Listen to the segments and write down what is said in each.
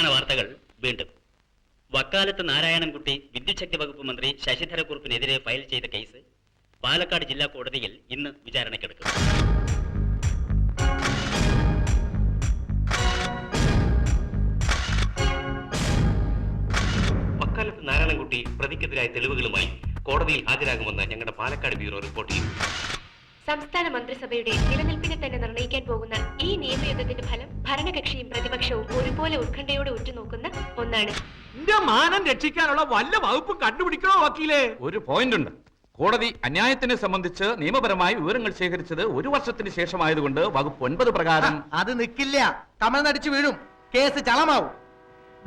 പ്രധാന വാർത്തകൾ വീണ്ടും. വക്കാലത്ത് നാരായണൻകുട്ടി വിദ്യുച്ഛക്തി വകുപ്പ് മന്ത്രി ശശിധരക്കുറുപ്പിനെതിരെ ഫയൽ ചെയ്ത കേസ് പാലക്കാട് ജില്ലാ കോടതിയിൽ ഇന്ന് വിചാരണയ്ക്കെടുക്കും. വക്കാലത്ത് നാരായണൻകുട്ടി പ്രതിക്കെതിരായ തെളിവുകളുമായി കോടതിയിൽ ഹാജരാകുമെന്ന് ഞങ്ങളുടെ പാലക്കാട് ബ്യൂറോ റിപ്പോർട്ട് ചെയ്തു. സംസ്ഥാന മന്ത്രിസഭയുടെ നിലനിൽപ്പിനെ തന്നെ നിർണ്ണയിക്കാൻ പോകുന്ന ഈ നിയമയുദ്ധത്തിന്റെ ഫലം ഭരണകക്ഷിയും പ്രതിപക്ഷവും ഒരുപോലെ ഉത്കണ്ഠയോടെ ഉറ്റുനോക്കുന്ന ഒന്നാണ്. മാനം രക്ഷിക്കാനുള്ള വല്ല വകുപ്പും കണ്ടുപിടിക്കണോ വക്കീലേ? ഒരു പോയിന്റ് ഉണ്ട്. കോടതി അന്യായത്തിനെ സംബന്ധിച്ച് നിയമപരമായി വിവരങ്ങൾ ശേഖരിച്ചത് 1 വർഷത്തിന് ശേഷമായതുകൊണ്ട് വകുപ്പ് 9 പ്രകാരം അത് നിൽക്കില്ല, കമഴ്ന്നടിച്ചു വീഴും, കേസ് ചളമാവും.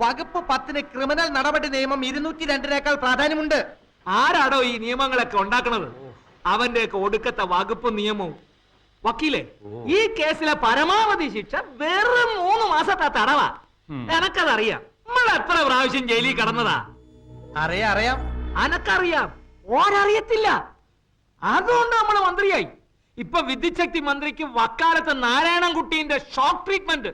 വകുപ്പ് 10 ക്രിമിനൽ നടപടി നിയമം 202 പ്രാധാന്യമുണ്ട്. ആരാടോ ഈ നിയമങ്ങളൊക്കെ ഉണ്ടാക്കണത്? അവന്റെയൊക്കെ ഒടുക്കത്തെ വകുപ്പ് നിയമവും. വക്കീലെ, ഈ കേസിലെ പരമാവധി ശിക്ഷ വെറും 3 മാസത്തെ തടവാ. എനക്കതറിയാം. നമ്മൾ എത്ര പ്രാവശ്യം ജയിലിൽ കടന്നതാ? അറിയാം. അനക്കറിയാം, ഓരറിയത്തില്ല. അതുകൊണ്ട് നമ്മൾ മന്ത്രിയായി. ഇപ്പൊ വിദ്യുച്ഛക്തി മന്ത്രിക്ക് വക്കാലത്ത് നാരായണൻകുട്ടീന്റെ ഷോക്ക് ട്രീറ്റ്മെന്റ്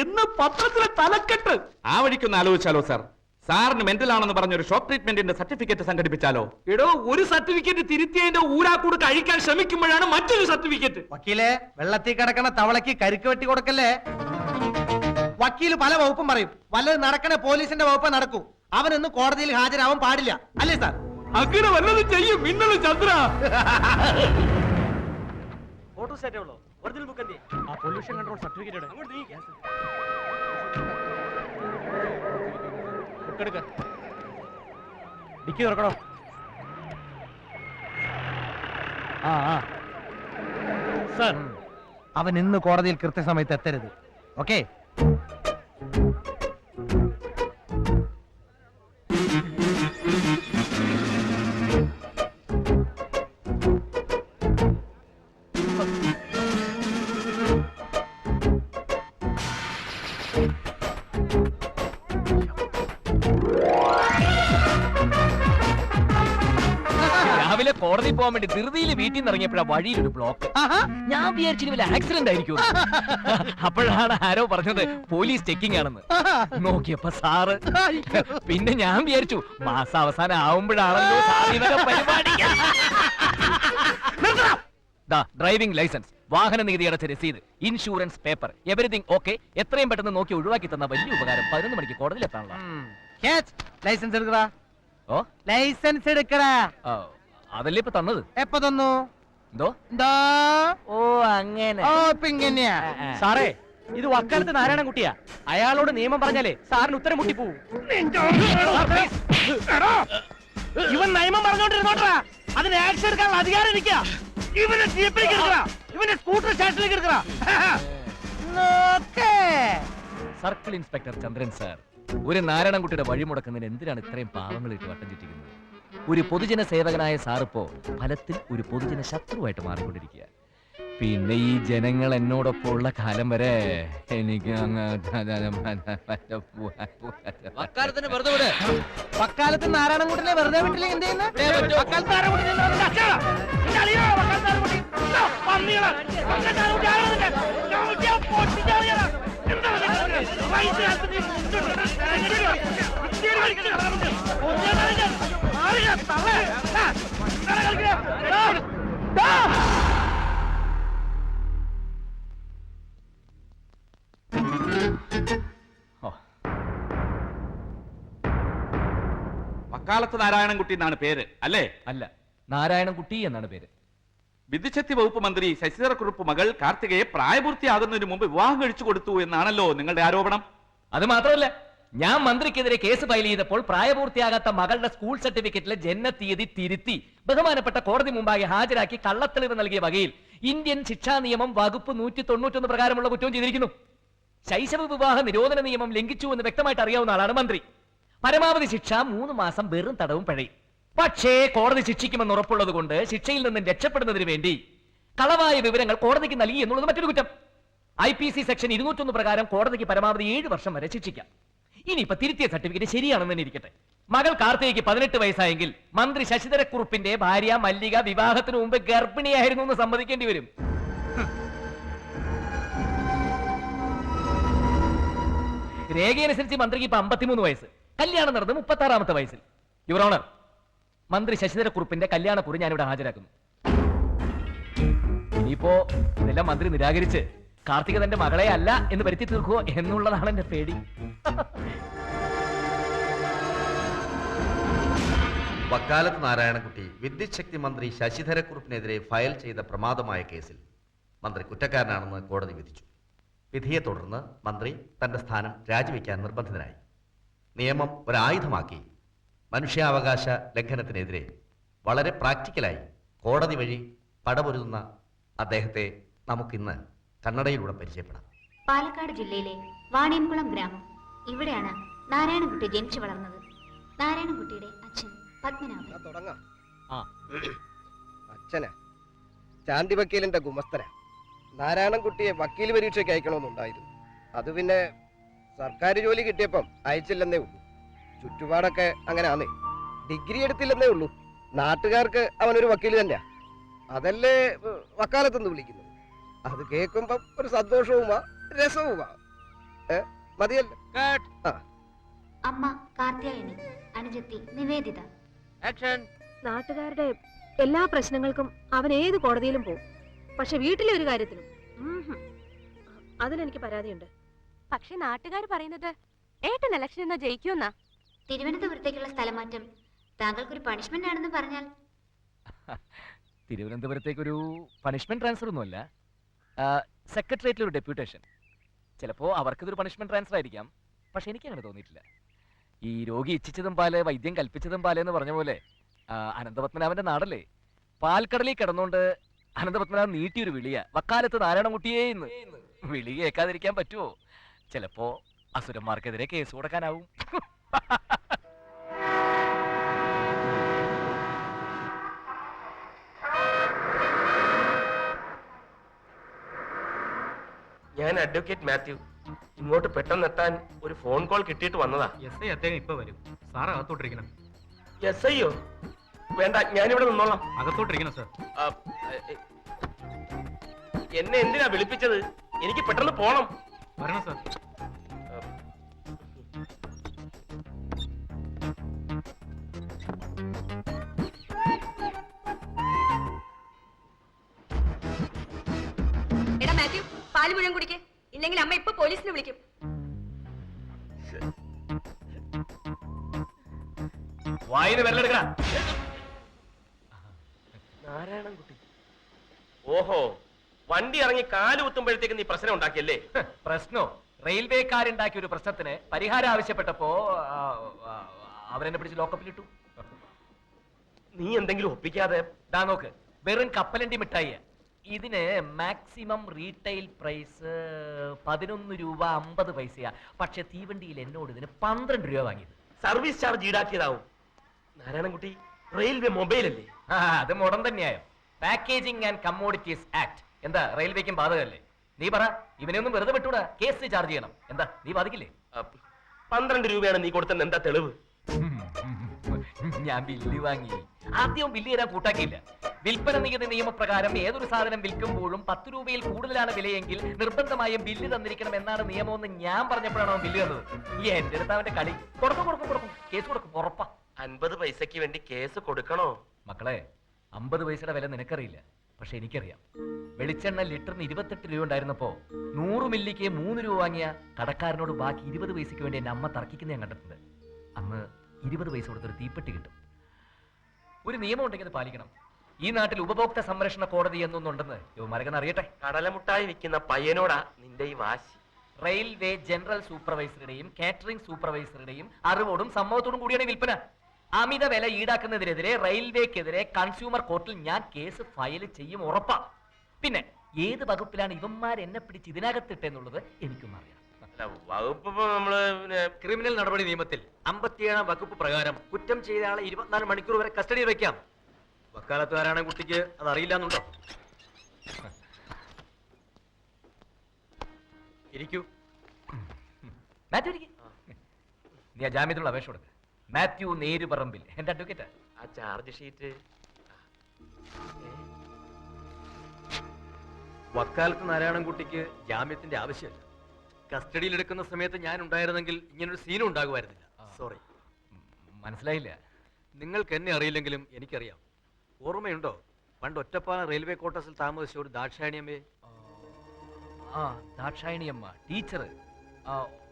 എന്ന് പത്രത്തിലെ തലക്കെട്ട്. ആ വഴിക്കൊന്ന് ആലോചിച്ചാലോ സാർ? സാറിന് മെന്റൽ ആണെന്ന് പറഞ്ഞൊരു ഷോക്ക് ട്രീറ്റ്മെന്റിന്റെ സർട്ടിഫിക്കറ്റ് സംഘടിപ്പിച്ചാലോ? എടോ, ഒരു സർട്ടിഫിക്കറ്റ് തിരുത്തിയതിന്റെ ഊരാക്കൂട് കഴിക്കാൻ ശ്രമിക്കുമ്പോഴാണ് മറ്റൊരു സർട്ടിഫിക്കറ്റ്. വക്കീലെ, വെള്ളത്തിൽ കിടക്കണ തവളയ്ക്ക് കരിക്ക് വെട്ടി കൊടുക്കല്ലേ. വക്കീല് പല വകുപ്പും പറയും. വല്ലത് നടക്കണ പോലീസിന്റെ വകുപ്പ് നടക്കൂ. അവനൊന്നും കോടതിയിൽ ഹാജരാവാൻ പാടില്ല, അല്ലേ സാർ? അങ്ങനെ വല്ലതും ചെയ്യും മിന്നല് Chandra. Pollution control certificate dicky തുറക്കണോ? സർ, അവൻ ഇന്ന് കോടതിയിൽ കൃത്യസമയത്ത് എത്തരുത്. ഓക്കെ? രാവിലെ കോടതി പോകാൻ വേണ്ടി ധൃതിയിൽ വീട്ടിൽ നിന്ന് ഇറങ്ങിയപ്പോഴാ വഴിയിലൊരു ബ്ലോക്ക്. ഞാൻ വിചാരിച്ചു വല്ല ആക്സിഡന്റ് ആയിരിക്കും. അപ്പോഴാണ് ആരോ പറഞ്ഞത് പോലീസ് ചെക്കിംഗ് ആണെന്ന്. നോക്കിയപ്പോ സാറ്. പിന്നെ ഞാൻ വിചാരിച്ചു മാസാവസാനം ആവുമ്പോഴാണല്ലോ പരിപാടി. ഡ്രൈവിംഗ് ലൈസൻസ്, വാഹന നികുതി അടച്ച രസീത്, ഇൻഷുറൻസ് പേപ്പർ, എവരിതിങ് ഓക്കെ. എത്രയും പെട്ടെന്ന് നോക്കി ഒഴിവാക്കി തന്ന വലിയ ഉപകാരം. 11 മണിക്ക് കോടതിയിൽ എത്താനുള്ള. ലൈസൻസ് എടുക്കടാ. ഓ, ലൈസൻസ് എടുക്കടാ. അതല്ലേ ഇപ്പൊ തന്നത്? എപ്പോ തന്നു? എന്തോ? ഓ, അങ്ങനെ. ഓ, ഇപ്പൊ ഇങ്ങനെയാ. സാറേ, ഇത് വക്കാലത്ത് നാരായണൻകുട്ടിയാ. അയാളോട് നിയമം പറഞ്ഞാലേ സാറിന് ഉത്തരം മുട്ടിപ്പോവും. ഇവൻ നിയമം പറഞ്ഞോണ്ടിരുന്നോട്ടാ. അതിന് ആക്ഷൻ എടുക്കാനുള്ള അധികാരം ഇരിക്കാ. ഇവനെ ജീപ്പിലേക്ക് എടുക്കടാ. ഇവനെ സ്കൂട്ടർ സ്റ്റേഷനിലേക്ക് എടുക്കടാ. സർക്കിൾ ഇൻസ്പെക്ടർ ചന്ദ്രൻ സാർ, ഒരു നാരായണൻകുട്ടിയുടെ വഴിമുടക്കുന്നതിന് എന്തിനാണ് ഇത്രയും പാവങ്ങളിട്ട് വട്ടം ചുറ്റിക്കുന്നത്? ഒരു പൊതുജന സേവകനായ സാറിപ്പോ ഫലത്തിൽ ഒരു പൊതുജന ശത്രുവായിട്ട് മാറിക്കൊണ്ടിരിക്കുക. പിന്നെ ഈ ജനങ്ങൾ എന്നോടൊപ്പം ഉള്ള കാലം വരെ എനിക്ക് വക്കാലത്ത് നാരായണൻകുട്ടിനെ വെറുതെ വിട്ടില്ലെങ്കിൽ എന്ത് ചെയ്യുന്നു? വക്കാലത്ത് നാരായണൻകുട്ടി എന്നാണ് പേര് അല്ലേ? അല്ല, നാരായണൻകുട്ടി എന്നാണ് പേര്. വിദ്യുച്ഛക്തി വകുപ്പ് മന്ത്രി ശശിധരക്കുറുപ്പ് മകൾ കാർത്തികയെ പ്രായപൂർത്തിയാകുന്നതിന് മുമ്പ് വിവാഹം കഴിച്ചു കൊടുത്തു എന്നാണല്ലോ നിങ്ങളുടെ ആരോപണം. അത് മാത്രമല്ല, ഞാൻ മന്ത്രിക്കെതിരെ കേസ് ഫയൽ ചെയ്തപ്പോൾ പ്രായപൂർത്തിയാകാത്ത മകളുടെ സ്കൂൾ സർട്ടിഫിക്കറ്റിലെ ജനനത്തീയതി തിരുത്തി ബഹുമാനപ്പെട്ട കോടതി മുമ്പാകെ ഹാജരാക്കി കള്ളത്തെളിവ് നൽകിയ വകയിൽ ഇന്ത്യൻ ശിക്ഷാ നിയമം വകുപ്പ് 191 പ്രകാരമുള്ള കുറ്റവും ചെയ്തിരിക്കുന്നു. ശൈശവ വിവാഹ നിരോധന നിയമം ലംഘിച്ചു എന്ന് വ്യക്തമായിട്ട് അറിയാവുന്ന ആളാണ് മന്ത്രി. പരമാവധി ശിക്ഷ 3 മാസം വെറും തടവും പിഴയും. പക്ഷേ കോടതി ശിക്ഷിക്കുമെന്ന് ഉറപ്പുള്ളത് കൊണ്ട് ശിക്ഷയിൽ നിന്നും രക്ഷപ്പെടുന്നതിന് വേണ്ടി കളവായ വിവരങ്ങൾ കോടതിക്ക് നൽകി എന്നുള്ളത് മറ്റൊരു കുറ്റം. IPC സെക്ഷൻ 201 പ്രകാരം കോടതിക്ക് പരമാവധി 7 വർഷം വരെ ശിക്ഷിക്കാം. ഇനിയിപ്പോ തിരുത്തിയ സർട്ടിഫിക്കറ്റ് ശരിയാണെന്ന് തന്നെ ഇരിക്കട്ടെ. മകൾ കാർത്തികയ്ക്ക് 18 വയസ്സായെങ്കിൽ മന്ത്രി ശശിധരക്കുറുപ്പിന്റെ ഭാര്യ മല്ലിക വിവാഹത്തിന് മുമ്പ് ഗർഭിണിയായിരുന്നു എന്ന് സമ്മതിക്കേണ്ടി വരും. രേഖയനുസരിച്ച് മന്ത്രിക്ക് ഇപ്പൊ 53 വയസ്സ്, കല്യാണം നടന്നത് 36ാമത്തെ വയസ്സിൽ. യുവർ ഓണർ, മന്ത്രി ശശിധരക്കുറുപ്പിന്റെ കല്യാണക്കുറി ഞാനിവിടെ ഹാജരാക്കുന്നു. ഇനിയിപ്പോ ഇതെല്ലാം മന്ത്രി നിരാകരിച്ച് കാർത്തിക തന്റെ മകളെ അല്ല എന്ന് വരുത്തി തീർക്കുവോ എന്നുള്ളതാണ് എന്റെ പേടി. വക്കാലത്ത് നാരായണൻകുട്ടി വിദ്യുത് ശക്തി മന്ത്രി ശശിധരക്കുറുപ്പിനെതിരെ ഫയൽ ചെയ്ത പ്രമാദമായ കേസിൽ മന്ത്രി കുറ്റക്കാരനാണെന്ന് കോടതി വിധിച്ചു. വിധിയെ തുടർന്ന് മന്ത്രി തന്റെ സ്ഥാനം രാജിവെക്കാൻ നിർബന്ധിതനായി. നിയമം ഒരായുധമാക്കി മനുഷ്യാവകാശ ലംഘനത്തിനെതിരെ വളരെ പ്രാക്ടിക്കലായി കോടതി വഴി പടപൊരുതുന്ന അദ്ദേഹത്തെ നമുക്കിന്ന് കണ്ണടയിലൂടെ പരിചയപ്പെടാം. പാലക്കാട് ജില്ലയിലെ വാണിയംകുളം ഗ്രാമം. ഇവിടെയാണ് നാരായണൻകുട്ടി ജനിച്ചു വളർന്നത്. നാരായണൻകുട്ടിയുടെ അച്ഛൻ പത്മനാഭൻ. തുടങ്ങാം. ആ. അച്ഛനാ ചാണ്ടി വക്കീലിന്റെ ഗുമസ്തനാ. നാരായണൻകുട്ടിയെ വക്കീൽ പരീക്ഷയ്ക്ക് അയക്കണമെന്നുണ്ടായിരുന്നു. അത് പിന്നെ സർക്കാർ ജോലി കിട്ടിയപ്പം അയച്ചില്ലെന്നേ ഉള്ളൂ. ചുറ്റുപാടൊക്കെ അങ്ങനെ ആന്നേ. ഡിഗ്രി എടുത്തില്ലെന്നേ ഉള്ളൂ. നാട്ടുകാർക്ക് അവനൊരു വക്കീൽ തന്നെയാ. അതല്ലേ വക്കാലത്തെന്ന് വിളിക്കുന്നത്. അത് കേൾക്കുമ്പം ഒരു സന്തോഷവുമാ രസവുമാ. മതിയല്ലോ. അമ്മ കാർത്യായനി, അനുജത്തി നിവേദിത. നാട്ടുകാരുടെ എല്ലാ പ്രശ്നങ്ങൾക്കും അവൻ ഏത് കോടതിയിലും പോകും. പക്ഷെ വീട്ടിലെ ഒരു കാര്യത്തിലും അതിലെനിക്ക് പരാതിയുണ്ട്. പക്ഷെ നാട്ടുകാർ പറയുന്നത് ഏട്ടൻ ഇലക്ഷൻ എന്നാ ജയിക്കുമെന്നാ. തിരുവനന്തപുരത്തേക്കുള്ള സ്ഥലമാറ്റം താങ്കൾക്കൊരു പണിഷ്മെന്റ് ആണെന്ന് പറഞ്ഞാൽ? തിരുവനന്തപുരത്തേക്കൊരു പണിഷ്മെന്റ് ട്രാൻസ്ഫർ ഒന്നുമല്ല, സെക്രട്ടേറിയറ്റിൽ ഒരു ഡെപ്യൂട്ടേഷൻ. ചിലപ്പോ അവർക്കിതൊരു പണിഷ്മെന്റ് ട്രാൻസ്ഫർ ആയിരിക്കാം, പക്ഷെ എനിക്ക് അങ്ങനെ തോന്നിയിട്ടില്ല. ഈ രോഗി ഇച്ഛിച്ചതും പാല് വൈദ്യം കൽപ്പിച്ചതും പാല് എന്ന് പറഞ്ഞ പോലെ അനന്തപത്മനാഭന്റെ നാടല്ലേ. പാൽക്കടലിൽ കിടന്നുകൊണ്ട് അനന്തപത്മനാഭൻ നീട്ടിയൊരു വിളിയ വക്കാലത്ത് നാരായണൻകുട്ടിയേ എന്ന്. വിളി കേൾക്കാതിരിക്കാൻ പറ്റുമോ? ചിലപ്പോ അസുരന്മാർക്കെതിരെ കേസ് കൊടുക്കാനാവും. ഞാൻ അഡ്വക്കേറ്റ് മാത്യു. ഇങ്ങോട്ട് പെട്ടെന്ന് എത്താൻ ഒരു ഫോൺ കോൾ കിട്ടിയിട്ട് വന്നതാ. എസ് അദ്ദേഹം ഇപ്പൊ വരും. സാർ അകത്തോട്ടിരിക്കണം. എസ് ഐയോ? വേണ്ട, ഞാനിവിടെ നിന്നോളാം. അകത്തോട്ടിരിക്കണം സാർ. എന്നെ എന്തിനാ വിളിപ്പിച്ചത്? എനിക്ക് പെട്ടെന്ന് പോണം. വരണം സാർ. എടാ മാത്യു, പാല് മുഴുവൻ കുടിക്കേ, ഇല്ലെങ്കിൽ അമ്മ ഇപ്പൊ പോലീസിനെ വിളിക്കും. വായിന് വെല്ലെടുക്കണ. നാരായണൻകുട്ടി. ഓഹോ, വണ്ടി ഇറങ്ങി കാല് കുത്തുമ്പോഴത്തേക്ക് നീ പ്രശ്നം ഉണ്ടാക്കിയല്ലേ? പ്രശ്നോ? റെയിൽവേക്കാരുണ്ടാക്കിയ ഒരു പ്രശ്നത്തിന് പരിഹാരം ആവശ്യപ്പെട്ടപ്പോ അവരെന്നെ പിടിച്ച് ലോക്കപ്പിലിട്ടു. നീ എന്തെങ്കിലും ഒപ്പിക്കാതെ. ദാ നോക്ക്, വെറും കപ്പലണ്ടി മിഠായി. ഇതിന് മാക്സിമം റീറ്റെയിൽ പ്രൈസ് 11 രൂപ 50 പൈസയാ. പക്ഷെ തീവണ്ടിയിൽ എന്നോട് ഇതിന് 12 രൂപ വാങ്ങിയത്. സർവീസ് ചാർജ് ഈടാക്കിയതാവും. നാരായണൻകുട്ടി, റെയിൽവേ മൊബൈൽ അല്ലേ? അത് മുടൻ തന്നെയായോ. പാക്കേജിംഗ് ആൻഡ് കമ്മോഡിറ്റീസ് ആക്ട് എന്താ റെയിൽവേക്കും ബാധകല്ലേ? നീ പറ, ഇവനെ ഒന്നും വെറുതെ വിട്ടൂടാ, കേസ് ചാർജ് ചെയ്യണം. എന്താ നീ ബാധിക്കില്ലേ? 12 രൂപയാണ് നീ കൊടുത്തെന്ന് എന്താ തെളിവ്? ഞാൻ ബില്ല് വാങ്ങി. ആദ്യം ബില്ല് തരാൻ കൂട്ടാക്കിയില്ല. വിൽപ്പന നികുതി നിയമപ്രകാരം ഏതൊരു സാധനം വിൽക്കുമ്പോഴും 10 രൂപയിൽ കൂടുതലാണ് വിലയെങ്കിൽ നിർബന്ധമായും ബില്ല് തന്നിരിക്കണം എന്നാണ് നിയമമെന്ന് ഞാൻ പറഞ്ഞപ്പോഴാണ് അവൻ ബില്ല് തന്നത്. എന്റെ അടുത്ത് അവന്റെ കളി. കൊടുക്കും, കേസ് കൊടുക്കും, ഉറപ്പാ. 50 പൈസക്ക് വേണ്ടി കേസ് കൊടുക്കണോ? മക്കളെ, 50 പൈസയുടെ വില നിനക്കറിയില്ല, പക്ഷെ എനിക്കറിയാം. വെളിച്ചെണ്ണ ലിറ്ററിന് 28 രൂപ ഉണ്ടായിരുന്നപ്പോ 100 മില്ലിക്ക് 3 രൂപ വാങ്ങിയ കടക്കാരനോട് ബാക്കി 20 പൈസക്ക് വേണ്ടി എന്റെ അമ്മ തർക്കിക്കുന്ന ഞാൻ കണ്ടിട്ടുണ്ട്. അന്ന് 20 പൈസ കൊടുത്തൊരു തീപ്പെട്ടി കിട്ടും. ഒരു നിയമം ഉണ്ടെങ്കിൽ അത് പാലിക്കണം. ഈ നാട്ടിൽ ഉപഭോക്തൃ സംരക്ഷണ കോടതി എന്നൊന്നുണ്ടെന്ന് യുവമാരൊക്കെ അറിയട്ടെ. കടലമുട്ടായി വിൽക്കുന്ന പയ്യനോടാ നിന്റെ ഈ വാശി. റെയിൽവേ ജനറൽ സൂപ്പർവൈസറുടെയും കാറ്ററിംഗ് സൂപ്പർവൈസറുടെയും അറിവോടും സമ്മതത്തോടും കൂടിയാണ് വിൽപ്പന. അമിത വില ഈടാക്കുന്നതിനെതിരെ റെയിൽവേക്കെതിരെ കൺസ്യൂമർ കോർട്ടിൽ ഞാൻ കേസ് ഫയൽ ചെയ്യും, ഉറപ്പാ. പിന്നെ ഏത് വകുപ്പിലാണ് ഇവന്മാർ എന്നെ പിടിച്ച് ഇതിനകത്തിട്ടെന്നുള്ളത് എനിക്കും അറിയാം. വകുപ്പ് നമ്മള് ക്രിമിനൽ നടപടി നിയമത്തിൽ 57 വകുപ്പ് പ്രകാരം കുറ്റം ചെയ്ത ആളെ 24 മണിക്കൂർ വരെ കസ്റ്റഡിയിൽ വെക്കാം. വക്കാലത്തുകാരാണ് കുട്ടിക്ക് അത് അറിയില്ല എന്നുണ്ടോ? ഇരിക്കൂ. നീ ആ ജാമ്യത്തിലുള്ള അപേക്ഷ കൊടുക്ക. മാത്യു നേരുപറമ്പിൽ, എന്റെ അഡ്വക്കേറ്റ്. ആ ചാർജ് ഷീറ്റ്. വക്കാലത്ത് നാരായണൻകുട്ടിക്ക് ജാമ്യത്തിന്റെ ആവശ്യമില്ല. കസ്റ്റഡിയിൽ എടുക്കുന്ന സമയത്ത് ഞാൻ ഉണ്ടായിരുന്നെങ്കിൽ ഇങ്ങനൊരു സീനും ഉണ്ടാകുമായിരുന്നില്ല. സോറി. മനസ്സിലായില്ല. നിങ്ങൾക്ക് എന്നെ അറിയില്ലെങ്കിലും എനിക്കറിയാം. ഓർമ്മയുണ്ടോ പണ്ട് ഒറ്റപ്പാലം റെയിൽവേ ക്വാർട്ടേഴ്സിൽ താമസിച്ച ഒരു ദാക്ഷായണിയമ്മയെ? ആ, ദാക്ഷായണിയമ്മ ടീച്ചർ.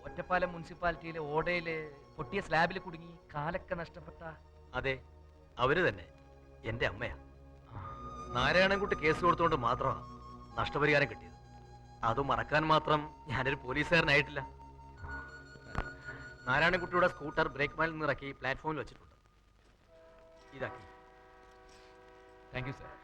ഒറ്റപ്പാലം മുനിസിപ്പാലിറ്റിയിലെ ഓടയില് പൊട്ടിയ സ്ലാബിൽ കുടുങ്ങി കാലൊക്കെ നഷ്ടപ്പെട്ട. അതെ, അവര് തന്നെ എന്റെ അമ്മയാ. നാരായണൻകുട്ടി കേസ് കൊടുത്തുകൊണ്ട് മാത്രമാണ് നഷ്ടപരിഹാരം കിട്ടിയത്. അത് മറക്കാൻ മാത്രം ഞാനൊരു പോലീസുകാരനായിട്ടില്ല. നാരായണൻകുട്ടിയുടെ സ്കൂട്ടർ ബ്രേക്ക് മാനിൽ നിന്ന് ഇറക്കി പ്ലാറ്റ്ഫോമിൽ വെച്ചിട്ടുണ്ട്. ഇതാക്കി. Thank you sir.